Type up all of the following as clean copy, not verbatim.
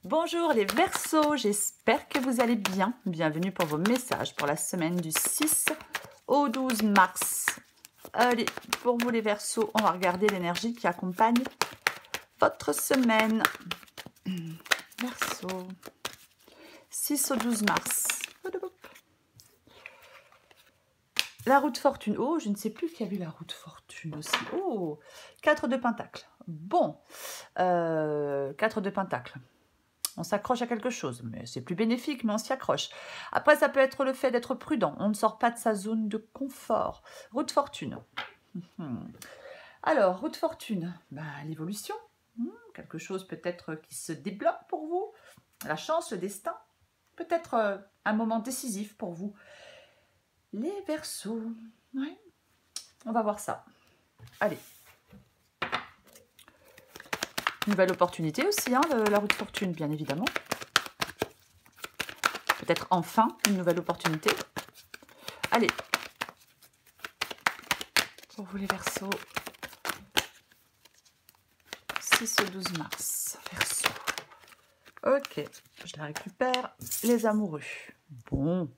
Bonjour les Verseaux, j'espère que vous allez bien. Bienvenue pour vos messages pour la semaine du 6 au 12 mars. Allez, pour vous les Verseaux, on va regarder l'énergie qui accompagne votre semaine. Verseau, 6 au 12 mars. La roue de fortune. Oh, je ne sais plus qui a vu la roue de fortune aussi. Oh, 4 de pentacles. Bon, 4 de pentacles. On s'accroche à quelque chose, mais c'est plus bénéfique, mais on s'y accroche. Après, ça peut être le fait d'être prudent. On ne sort pas de sa zone de confort. Roue de fortune. Alors, roue de fortune, l'évolution. Quelque chose peut-être qui se débloque pour vous. La chance, le destin. Peut-être un moment décisif pour vous. Les Verseaux. Ouais. On va voir ça. Allez. Nouvelle opportunité aussi, hein, la roue de fortune, bien évidemment. Peut-être enfin une nouvelle opportunité. Allez. Pour vous les Verseaux. 6 au 12 mars. Verseau. Ok, je la récupère. Les amoureux. Bon.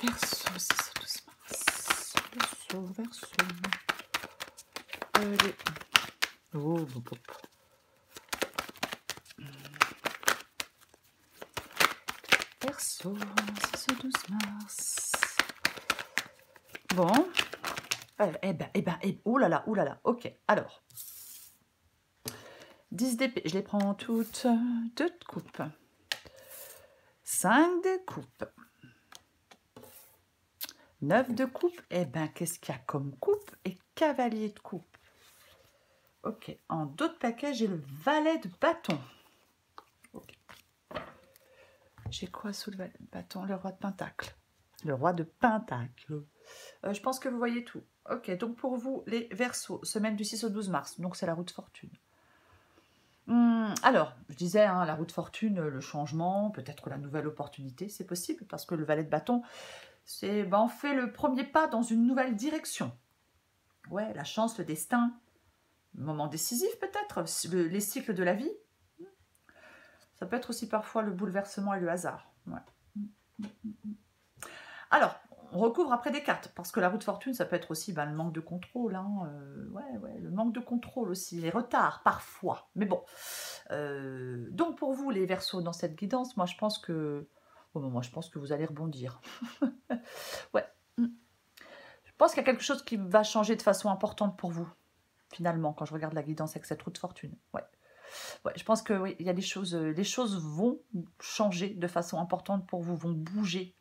Verseau, 6 au 12 mars. Verseau. Allez. Oh, hop, hop. Verseau, 6 au 12 mars. Bon. Oh là là, ok. Alors. 10 d'épée, je les prends toutes. 2 de coupe. 5 de coupe. 9 de coupe. Qu'est-ce qu'il y a comme coupe? Et cavalier de coupe. Ok. En d'autres paquets, j'ai le valet de bâton. Ok. J'ai quoi sous le valet de bâton? Le roi de pentacle. Le roi de pentacle. Je pense que vous voyez tout. Ok, donc pour vous, les Verseaux, semaine du 6 au 12 mars. Donc c'est la roue de fortune. Alors, je disais, hein, la roue de fortune, le changement, peut-être la nouvelle opportunité, c'est possible, parce que le valet de bâton, c'est on fait le premier pas dans une nouvelle direction. Ouais, la chance, le destin, moment décisif peut-être, les cycles de la vie. Ça peut être aussi parfois le bouleversement et le hasard. Ouais. Alors, on recouvre après des cartes, parce que la roue de fortune, ça peut être aussi le manque de contrôle. Hein, le manque de contrôle aussi, les retards parfois. Mais bon, donc pour vous, les Verseaux, dans cette guidance, moi je pense que vous allez rebondir. Ouais. Je pense qu'il y a quelque chose qui va changer de façon importante pour vous, finalement, quand je regarde la guidance avec cette roue de fortune. Ouais, je pense que oui, il y a des choses, les choses vont changer de façon importante pour vous, vont bouger.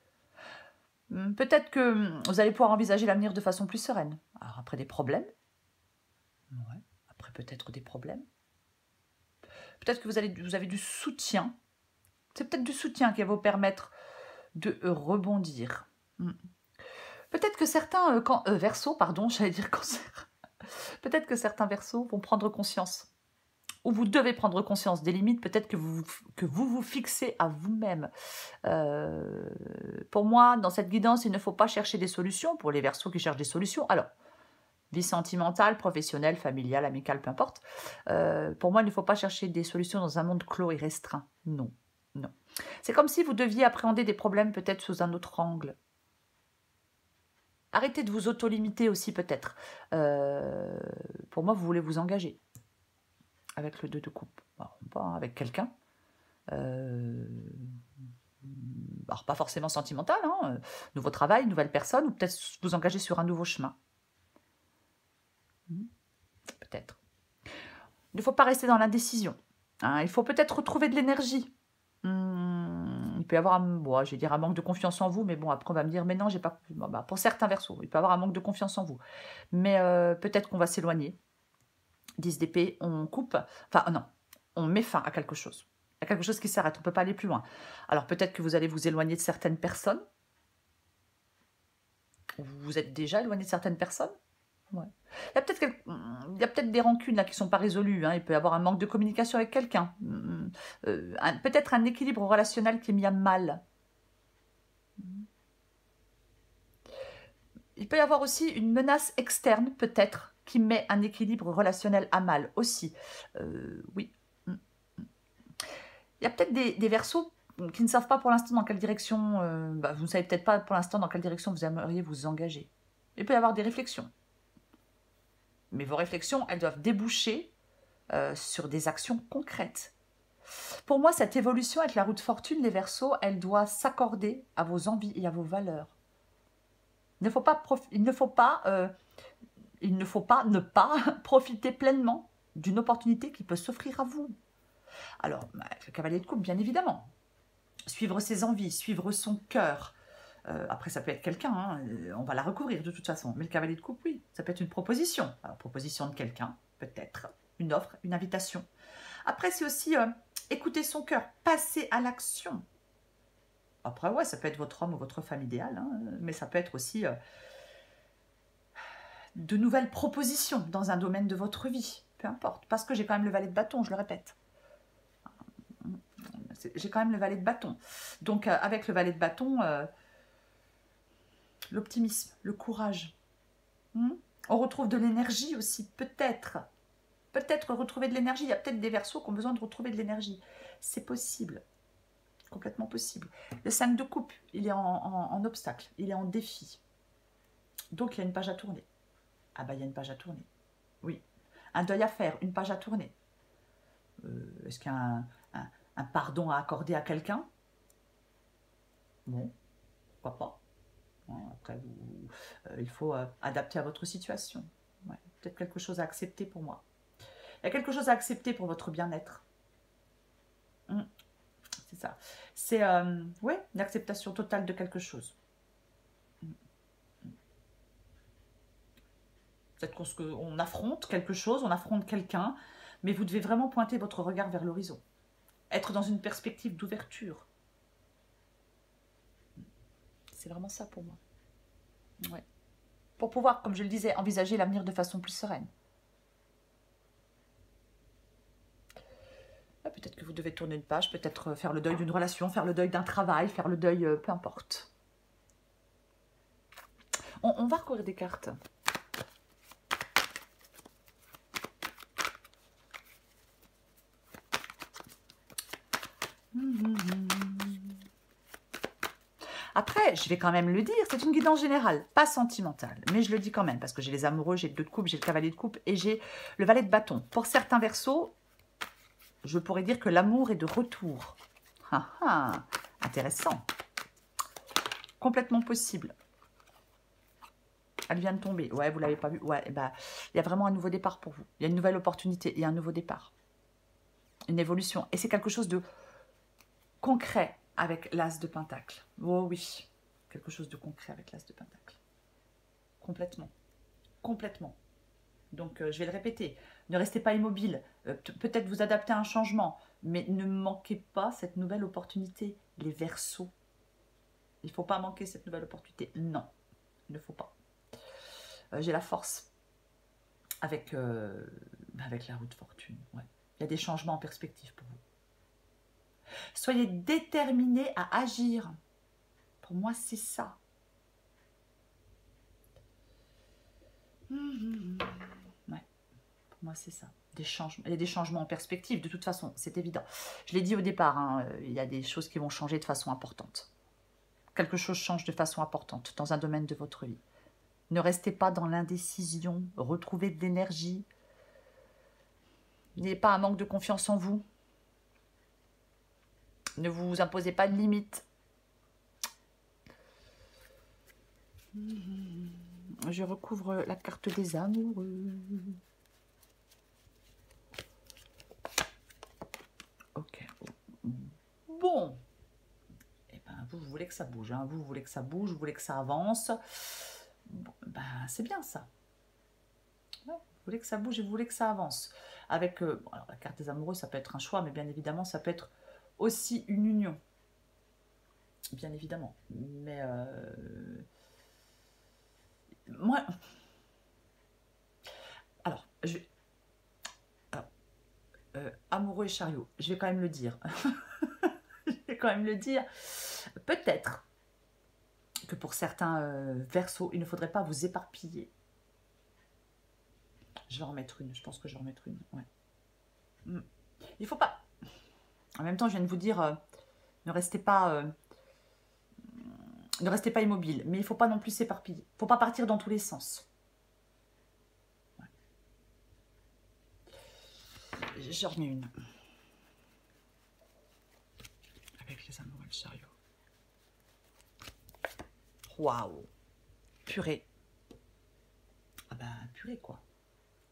Peut-être que vous allez pouvoir envisager l'avenir de façon plus sereine. Alors après des problèmes, ouais. Après peut-être des problèmes. Peut-être que vous avez du soutien. C'est peut-être du soutien qui va vous permettre de rebondir. Peut-être que certains Verseaux, pardon, j'allais dire cancer. Peut-être que certains Verseaux vont prendre conscience. Ou vous devez prendre conscience des limites, peut-être que vous fixez à vous-même. Pour moi, dans cette guidance, il ne faut pas chercher des solutions, pour les Verseaux qui cherchent des solutions. Alors, vie sentimentale, professionnelle, familiale, amicale, peu importe. Pour moi, il ne faut pas chercher des solutions dans un monde clos et restreint. Non, non. C'est comme si vous deviez appréhender des problèmes peut-être sous un autre angle. Arrêtez de vous auto-limiter aussi peut-être. Pour moi, vous voulez vous engager avec le 2 de coupe. Alors, pas avec quelqu'un. Alors, pas forcément sentimental. Hein. Nouveau travail, nouvelle personne, ou peut-être vous engager sur un nouveau chemin. Peut-être. Il ne faut pas rester dans l'indécision. Hein. Il faut peut-être retrouver de l'énergie. Il peut y avoir un manque de confiance en vous, mais bon, après on va me dire, mais non, j'ai pas. Pour certains Verseaux, il peut y avoir un manque de confiance en vous. Mais peut-être qu'on va s'éloigner. 10 d'épée, on coupe. Enfin, non, on met fin à quelque chose. Il y a quelque chose qui s'arrête, on ne peut pas aller plus loin. Alors peut-être que vous allez vous éloigner de certaines personnes. Vous êtes déjà éloigné de certaines personnes. Ouais. Il y a peut-être des rancunes là qui ne sont pas résolues. Hein. Il peut y avoir un manque de communication avec quelqu'un. Peut-être un équilibre relationnel qui est mis à mal. Il peut y avoir aussi une menace externe, peut-être, qui met un équilibre relationnel à mal aussi. Oui. Il y a peut-être des Verseaux qui ne savent pas pour l'instant dans quelle direction, vous ne savez peut-être pas pour l'instant dans quelle direction vous aimeriez vous engager. Il peut y avoir des réflexions. Mais vos réflexions, elles doivent déboucher sur des actions concrètes. Pour moi, cette évolution avec la roue de fortune, les Verseaux, elle doit s'accorder à vos envies et à vos valeurs. Il ne faut pas ne pas profiter pleinement d'une opportunité qui peut s'offrir à vous. Alors, le cavalier de coupe, bien évidemment. Suivre ses envies, suivre son cœur. Après, ça peut être quelqu'un, hein, on va la recouvrir de toute façon. Mais le cavalier de coupe, oui, ça peut être une proposition. Alors, proposition de quelqu'un, peut-être, une offre, une invitation. Après, c'est aussi écouter son cœur, passer à l'action. Après, ouais, ça peut être votre homme ou votre femme idéale, hein, mais ça peut être aussi de nouvelles propositions dans un domaine de votre vie. Peu importe, parce que j'ai quand même le valet de bâton, je le répète. J'ai quand même le valet de bâton. Donc, avec le valet de bâton, l'optimisme, le courage. On retrouve de l'énergie aussi, peut-être. Peut-être retrouver de l'énergie. Il y a peut-être des Verseaux qui ont besoin de retrouver de l'énergie. C'est possible. Complètement possible. Le 5 de coupe, il est en obstacle. Il est en défi. Donc, il y a une page à tourner. Ah bah, il y a une page à tourner. Oui. Un deuil à faire, une page à tourner. Est-ce qu'il y a un pardon à accorder à quelqu'un? Bon, pourquoi pas. Après, il faut adapter à votre situation. Ouais, peut-être quelque chose à accepter pour moi. Il y a quelque chose à accepter pour votre bien-être. C'est ça. C'est ouais, l'acceptation totale de quelque chose. Peut-être qu'on affronte quelque chose, on affronte quelqu'un, mais vous devez vraiment pointer votre regard vers l'horizon. Être dans une perspective d'ouverture. C'est vraiment ça pour moi. Ouais. Pour pouvoir, comme je le disais, envisager l'avenir de façon plus sereine. Peut-être que vous devez tourner une page, peut-être faire le deuil d'une relation, faire le deuil d'un travail, faire le deuil, peu importe. On va recourir des cartes. Après, je vais quand même le dire, c'est une guidance générale, pas sentimentale. Mais je le dis quand même, parce que j'ai les amoureux, j'ai le 2 de coupe, j'ai le cavalier de coupe et j'ai le valet de bâton. Pour certains Verseaux, je pourrais dire que l'amour est de retour. Ah, ah, intéressant. Complètement possible. Elle vient de tomber. Ouais, vous ne l'avez pas vu. Ouais, bah, il y a vraiment un nouveau départ pour vous. Il y a une nouvelle opportunité, il y a un nouveau départ. Une évolution. Et c'est quelque chose de concret avec l'As de Pentacle. Oh oui, quelque chose de concret avec l'As de Pentacle. Complètement. Complètement. Donc, je vais le répéter. Ne restez pas immobile. Peut-être vous adapter à un changement. Mais ne manquez pas cette nouvelle opportunité. Les Verseaux. Il ne faut pas manquer cette nouvelle opportunité. Non, il ne faut pas. J'ai la force avec la roue de fortune. Ouais. Il y a des changements en perspective pour vous. Soyez déterminés à agir. Pour moi, c'est ça. Ouais. Pour moi, c'est ça. Des changements. Il y a des changements en perspective, de toute façon, c'est évident. Je l'ai dit au départ, hein, il y a des choses qui vont changer de façon importante. Quelque chose change de façon importante dans un domaine de votre vie. Ne restez pas dans l'indécision, retrouvez de l'énergie. N'ayez pas un manque de confiance en vous. Ne vous imposez pas de limites. Je recouvre la carte des amoureux. Ok. Bon. Eh ben, vous voulez que ça bouge. Hein. Vous voulez que ça bouge, vous voulez que ça avance. Bon, ben, c'est bien ça. Ouais, vous voulez que ça bouge et vous voulez que ça avance. Avec alors, la carte des amoureux, ça peut être un choix, mais bien évidemment, ça peut être aussi une union. Bien évidemment. Mais moi... Alors, amoureux et chariot, je vais quand même le dire. Je vais quand même le dire. Peut-être que pour certains Verseaux, il ne faudrait pas vous éparpiller. Je vais en remettre une. Je pense que je vais en remettre une. Ouais. Il faut pas... En même temps, je viens de vous dire, ne restez pas immobile. Mais il ne faut pas non plus s'éparpiller. Il ne faut pas partir dans tous les sens. Ouais. J'en remets une. Avec les amoureux et le chariot. Waouh. Purée. Ah bah, purée, quoi.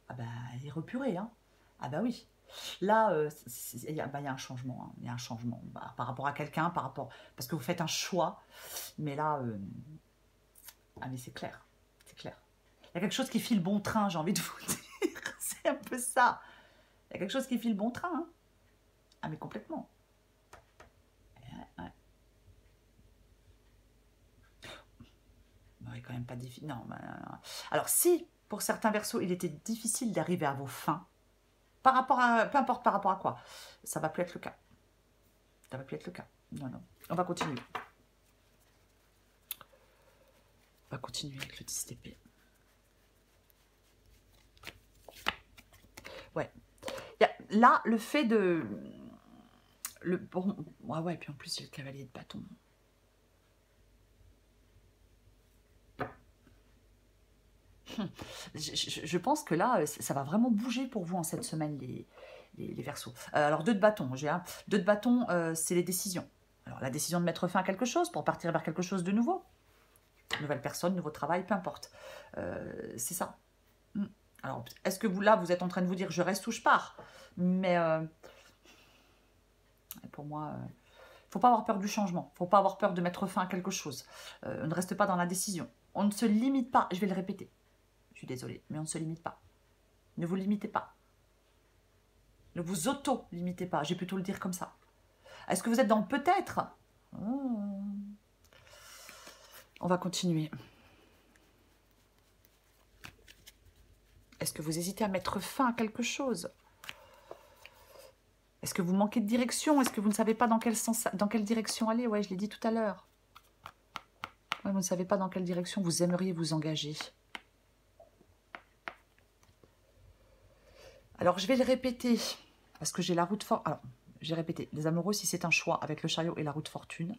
Ah bah, il est repuré, hein. Ah bah oui. Là, il y a un changement. Hein. Il y a un changement par rapport à quelqu'un, parce que vous faites un choix. Mais là, ah mais c'est clair. C'est clair. Il y a quelque chose qui file bon train, j'ai envie de vous dire. C'est un peu ça. Il y a quelque chose qui file bon train. Hein. Ah mais complètement. Ouais. Quand même pas difficile. Non, alors si, pour certains versos, il était difficile d'arriver à vos fins, par rapport à, peu importe par rapport à quoi, ça va plus être le cas. Ça va plus être le cas. Non, non. On va continuer. On va continuer avec le 10 d'épée. Ouais. Là, le fait de... Bon, ouais, puis en plus, j'ai le cavalier de bâton. Je pense que là, ça va vraiment bouger pour vous en cette semaine, les Verseaux. Alors, 2 de bâton, j'ai 2 de bâton, c'est les décisions. Alors, la décision de mettre fin à quelque chose pour partir vers quelque chose de nouveau. Nouvelle personne, nouveau travail, peu importe. C'est ça. Alors, est-ce que vous êtes en train de vous dire, je reste ou je pars? Mais pour moi, il ne faut pas avoir peur du changement. Il ne faut pas avoir peur de mettre fin à quelque chose. On ne reste pas dans la décision. On ne se limite pas, je vais le répéter. Je suis désolée, mais on ne se limite pas. Ne vous limitez pas. Ne vous auto-limitez pas. J'ai plutôt le dire comme ça. Est-ce que vous êtes dans le peut-être? On va continuer. Est-ce que vous hésitez à mettre fin à quelque chose? Est-ce que vous manquez de direction? Est-ce que vous ne savez pas dans quelle direction aller? Ouais, je l'ai dit tout à l'heure. Ouais, vous ne savez pas dans quelle direction vous aimeriez vous engager. Alors, je vais le répéter, parce que j'ai la roue de fortune. Alors, j'ai répété, les amoureux, si c'est un choix avec le chariot et la roue de fortune,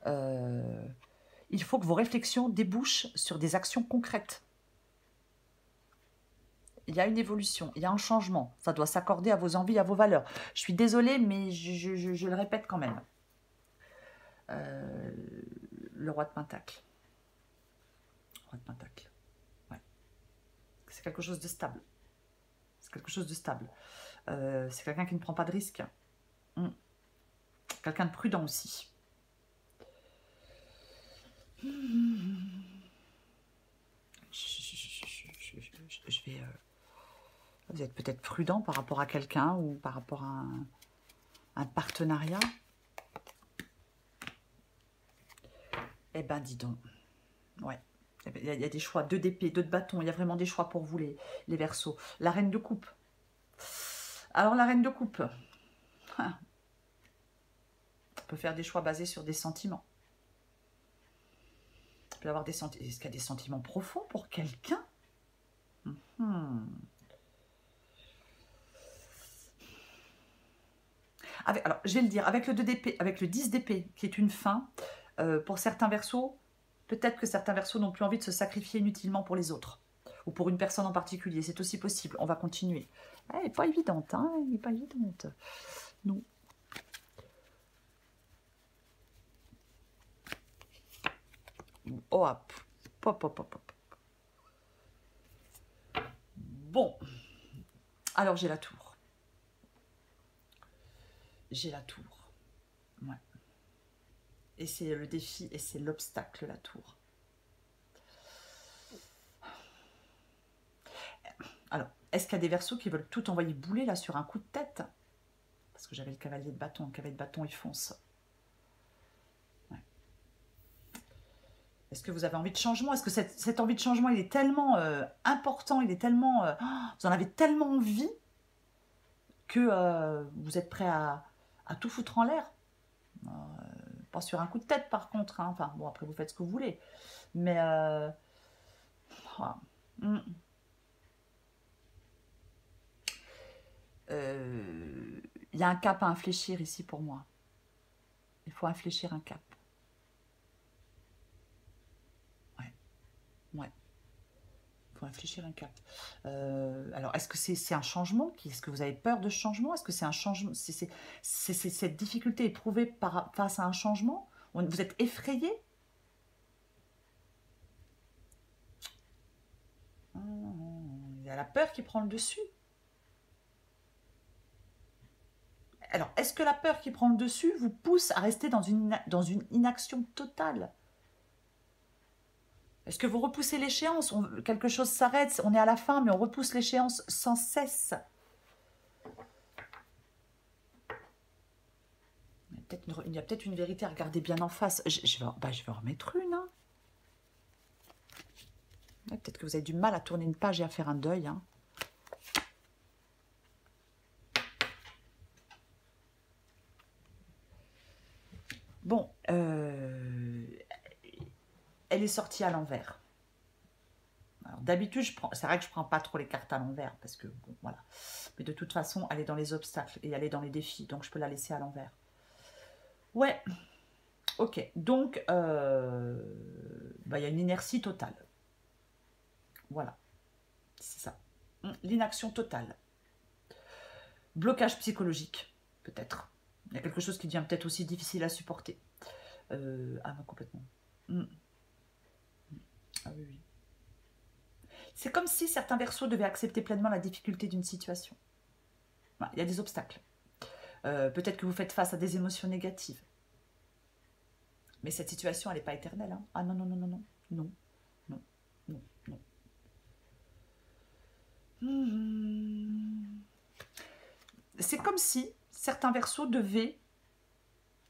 il faut que vos réflexions débouchent sur des actions concrètes. Il y a une évolution, il y a un changement. Ça doit s'accorder à vos envies, à vos valeurs. Je suis désolée, mais je le répète quand même. Le roi de Pentacle. Roi de Pentacle. Ouais. C'est quelque chose de stable. C'est quelque chose de stable. C'est quelqu'un qui ne prend pas de risques. Quelqu'un de prudent aussi. Je vais... vous êtes peut-être prudent par rapport à quelqu'un ou par rapport à un partenariat. Eh ben, dis donc. Ouais. Il y a des choix, 2 d'épée, 2 de bâton. Il y a vraiment des choix pour vous, les Verseaux. La reine de coupe. Alors, la reine de coupe. On peut faire des choix basés sur des sentiments. On peut avoir des sentiments. Est-ce qu'il y a des sentiments profonds pour quelqu'un? Alors, je vais le dire, avec le 2 d'épée, avec le 10 d'épée, qui est une fin, pour certains Verseaux, peut-être que certains Verseaux n'ont plus envie de se sacrifier inutilement pour les autres, ou pour une personne en particulier, c'est aussi possible. On va continuer. Elle n'est pas évidente, hein, elle n'est pas évidente. Non. Oh, hop, pop, pop, pop, pop. Bon, alors j'ai la tour. J'ai la tour. Ouais. Et c'est le défi et c'est l'obstacle, la tour. Alors, est-ce qu'il y a des Verseaux qui veulent tout envoyer bouler là sur un coup de tête? Parce que j'avais le cavalier de bâton. Le cavalier de bâton, il fonce. Ouais. Est-ce que vous avez envie de changement? Est-ce que cette envie de changement, il est tellement important, il est tellement... vous en avez tellement envie que vous êtes prêt à tout foutre en l'air? Pas sur un coup de tête, par contre. Hein. Enfin, bon, après, vous faites ce que vous voulez. Mais... Il y a un cap à infléchir ici pour moi. Il faut infléchir un cap. Ouais, ouais. Il faut infléchir un cap. Alors, est-ce que c'est un changement? Est-ce que vous avez peur de changement? Est-ce que c'est un changement? Cette difficulté éprouvée face à un changement? Vous êtes effrayé? Il y a la peur qui prend le dessus. Alors, est-ce que la peur qui prend le dessus vous pousse à rester dans une inaction totale? Est-ce que vous repoussez l'échéance? Quelque chose s'arrête, on est à la fin, mais on repousse l'échéance sans cesse. Il y a peut-être une vérité à regarder bien en face. Je vais en remettre une. Hein. Peut-être que vous avez du mal à tourner une page et à faire un deuil. Hein. Bon, elle est sortie à l'envers. D'habitude, c'est vrai que je ne prends pas trop les cartes à l'envers, parce que, bon, voilà. Mais de toute façon, elle est dans les obstacles et elle est dans les défis, donc je peux la laisser à l'envers. Ouais, ok. Donc, il y a une inertie totale. Voilà, c'est ça. L'inaction totale. Blocage psychologique, peut-être. Il y a quelque chose qui devient peut-être aussi difficile à supporter. Ah, complètement. Ah oui, oui. C'est comme si certains Verseaux devaient accepter pleinement la difficulté d'une situation. Il y a des obstacles. Peut-être que vous faites face à des émotions négatives. Mais cette situation, elle n'est pas éternelle. Hein. Ah non, non, non, non, non. Non, non, non, non. C'est comme si certains Verseaux devaient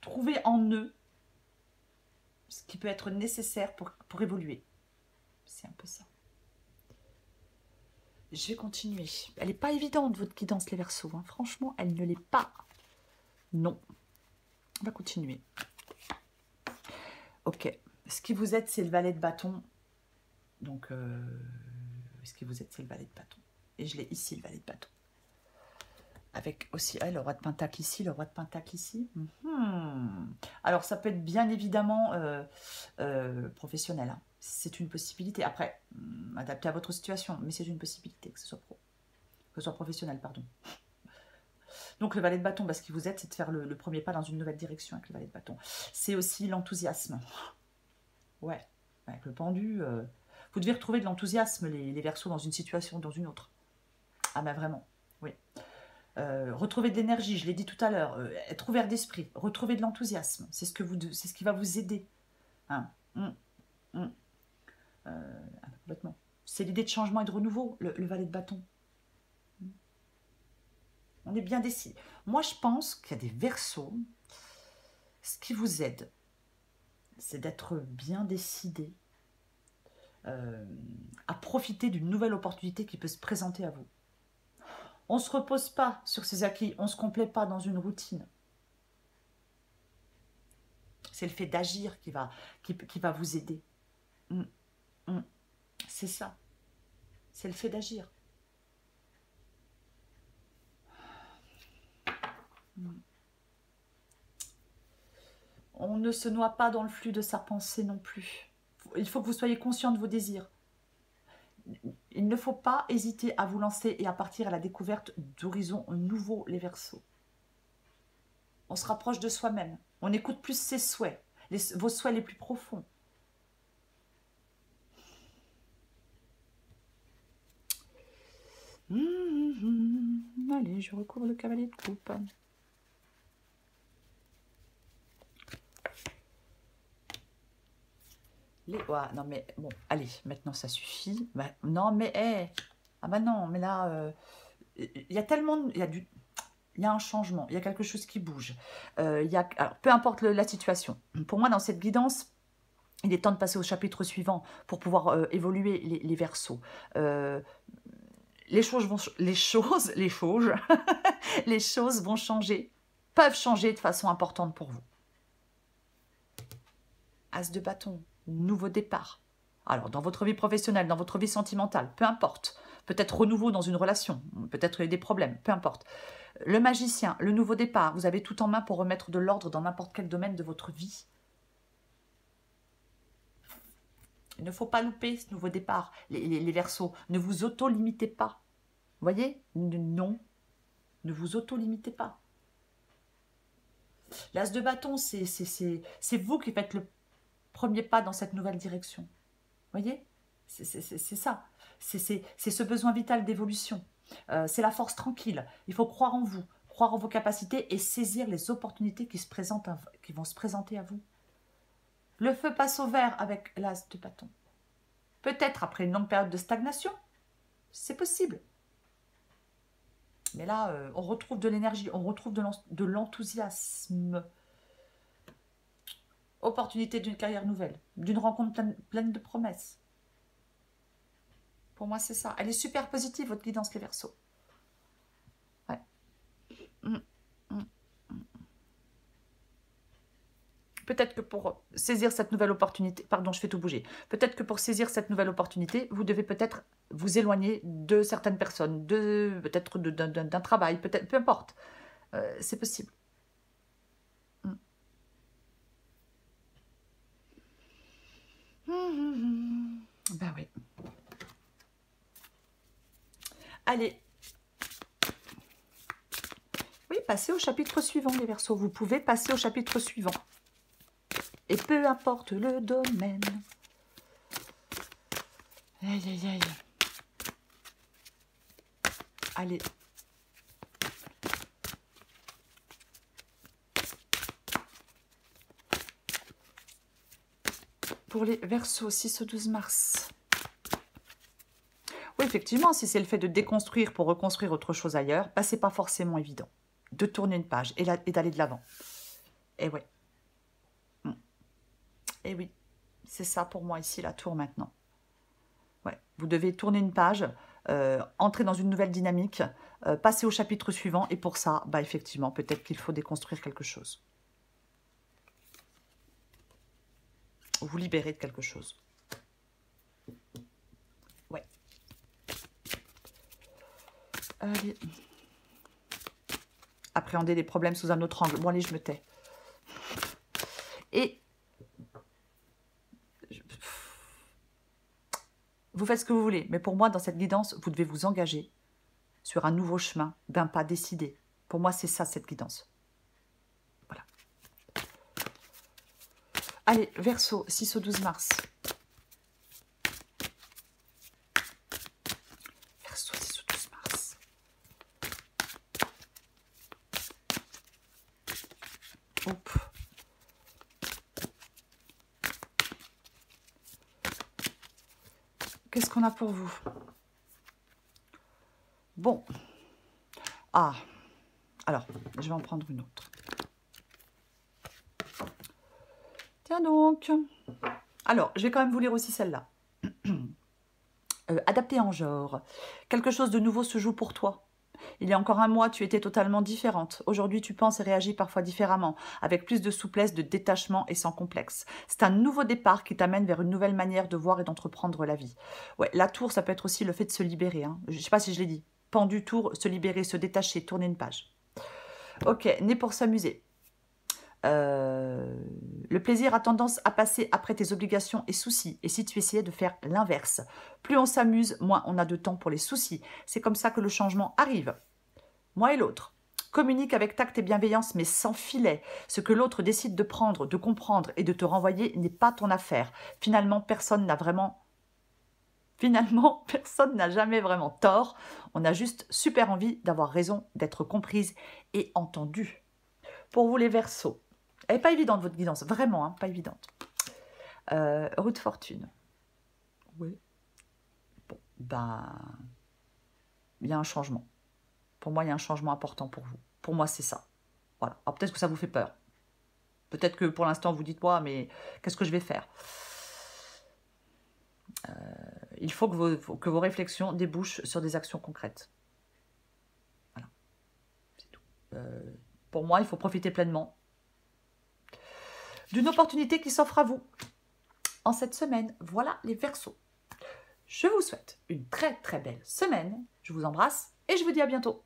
trouver en eux ce qui peut être nécessaire pour évoluer. C'est un peu ça. Je vais continuer. Elle n'est pas évidente, votre guidance, les Verseaux. Hein. Franchement, elle ne l'est pas. Non. On va continuer. Ok. Ce qui vous aide, c'est le valet de bâton. Donc, ce qui vous aide, c'est le valet de bâton. Et je l'ai ici, le valet de bâton. Avec aussi le roi de pentacle ici, le roi de pentacle ici. Alors, ça peut être bien évidemment professionnel. Hein. C'est une possibilité. Après, adapté à votre situation, mais c'est une possibilité que ce soit professionnel, pardon. Donc, le valet de bâton, ce qui vous aide, c'est de faire le premier pas dans une nouvelle direction avec le valet de bâton. C'est aussi l'enthousiasme. Ouais, avec le pendu, vous devez retrouver de l'enthousiasme, les Verseaux, dans une situation ou dans une autre. Ah ben vraiment, oui. Retrouver de l'énergie, je l'ai dit tout à l'heure, être ouvert d'esprit, retrouver de l'enthousiasme, c'est ce qui va vous aider. Hein. Complètement. C'est l'idée de changement et de renouveau, le valet de bâton. On est bien décidé. Moi, je pense qu'il y a des Verseaux, ce qui vous aide, c'est d'être bien décidé à profiter d'une nouvelle opportunité qui peut se présenter à vous. On ne se repose pas sur ses acquis, on ne se complaît pas dans une routine. C'est le fait d'agir qui va vous aider. C'est ça. C'est le fait d'agir. On ne se noie pas dans le flux de sa pensée non plus. Il faut que vous soyez conscient de vos désirs. Il ne faut pas hésiter à vous lancer et à partir à la découverte d'horizons nouveaux, les Verseaux. On se rapproche de soi-même. On écoute plus ses souhaits, vos souhaits les plus profonds. Allez, je recouvre le cavalier de coupe. Non mais bon, allez, maintenant ça suffit. Non mais ah bah non, mais là il y a tellement, il y a un changement, il y a quelque chose qui bouge. Alors, peu importe la situation. Pour moi, dans cette guidance, il est temps de passer au chapitre suivant pour pouvoir évoluer les Verseaux. Les choses vont changer, peuvent changer de façon importante pour vous. As de bâton. Nouveau départ. Alors, dans votre vie professionnelle, dans votre vie sentimentale, peu importe. Peut-être renouveau dans une relation, peut-être des problèmes, peu importe. Le magicien, le nouveau départ. Vous avez tout en main pour remettre de l'ordre dans n'importe quel domaine de votre vie. Il ne faut pas louper ce nouveau départ. Les Verseaux, ne vous auto-limitez pas. Vous voyez? Non, ne vous auto-limitez pas. L'as de bâton, c'est vous qui faites le premier pas dans cette nouvelle direction. Vous voyez? C'est ça. C'est ce besoin vital d'évolution. C'est la force tranquille. Il faut croire en vous, croire en vos capacités et saisir les opportunités qui vont se présenter à vous. Le feu passe au vert avec l'as de bâton. Peut-être après une longue période de stagnation, c'est possible. Mais là, on retrouve de l'énergie, on retrouve de l'enthousiasme. Opportunité d'une carrière nouvelle, d'une rencontre pleine de promesses. Pour moi, c'est ça. Elle est super positive, votre guidance, les Verseaux. Ouais. Peut-être que pour saisir cette nouvelle opportunité, pardon, je fais tout bouger. Peut-être que pour saisir cette nouvelle opportunité, vous devez peut-être vous éloigner de certaines personnes, peut-être d'un travail, peut-être, peu importe. C'est possible. Ben oui. Allez. Oui, passez au chapitre suivant, les Verseaux. Vous pouvez passer au chapitre suivant. Et peu importe le domaine. Aïe, aïe, aïe. Allez. Pour les Verseaux, 6 au 12 mars. Oui, effectivement, si c'est le fait de déconstruire pour reconstruire autre chose ailleurs, bah, c'est pas forcément évident de tourner une page et d'aller de l'avant. Et ouais. Et oui, c'est ça pour moi ici, la tour maintenant. Ouais, vous devez tourner une page, entrer dans une nouvelle dynamique, passer au chapitre suivant. Et pour ça, bah, effectivement, peut-être qu'il faut déconstruire quelque chose. Vous libérer de quelque chose. Ouais. Allez. Appréhender les problèmes sous un autre angle. Bon, allez, je me tais. Et vous faites ce que vous voulez, mais pour moi, dans cette guidance, vous devez vous engager sur un nouveau chemin, d'un pas décidé. Pour moi, c'est ça, cette guidance. Voilà. Allez, Verseau, 6 au 12 mars. Verseau, 6 au 12 mars. Hop. Qu'est-ce qu'on a pour vous? Bon. Ah. Alors, je vais en prendre une autre. Tiens donc. Alors, je vais quand même vous lire aussi celle-là. Adapté en genre. Quelque chose de nouveau se joue pour toi. Il y a encore un mois, tu étais totalement différente. Aujourd'hui, tu penses et réagis parfois différemment, avec plus de souplesse, de détachement et sans complexe. C'est un nouveau départ qui t'amène vers une nouvelle manière de voir et d'entreprendre la vie. Ouais, la tour, ça peut être aussi le fait de se libérer. Hein. Je ne sais pas si je l'ai dit. Pendu, tour, se libérer, se détacher, tourner une page. Ok, né pour s'amuser. Le plaisir a tendance à passer après tes obligations et soucis. Et si tu essayais de faire l'inverse, plus on s'amuse, moins on a de temps pour les soucis. C'est comme ça que le changement arrive. Moi et l'autre. Communique avec tact et bienveillance, mais sans filet. Ce que l'autre décide de prendre, de comprendre et de te renvoyer n'est pas ton affaire. Finalement, personne n'a jamais vraiment tort. On a juste super envie d'avoir raison, d'être comprise et entendue. Pour vous les Verseaux, elle n'est pas évidente votre guidance, vraiment, hein, pas évidente. Roue de fortune. Oui. Bon, ben, il y a un changement. Pour moi, il y a un changement important pour vous. Pour moi, c'est ça. Voilà. Alors peut-être que ça vous fait peur. Peut-être que pour l'instant, vous dites, moi, mais qu'est-ce que je vais faire? Il faut que vos réflexions débouchent sur des actions concrètes. Voilà. C'est tout. Pour moi, il faut profiter pleinement d'une opportunité qui s'offre à vous en cette semaine. Voilà les Verseaux. Je vous souhaite une très très belle semaine. Je vous embrasse et je vous dis à bientôt.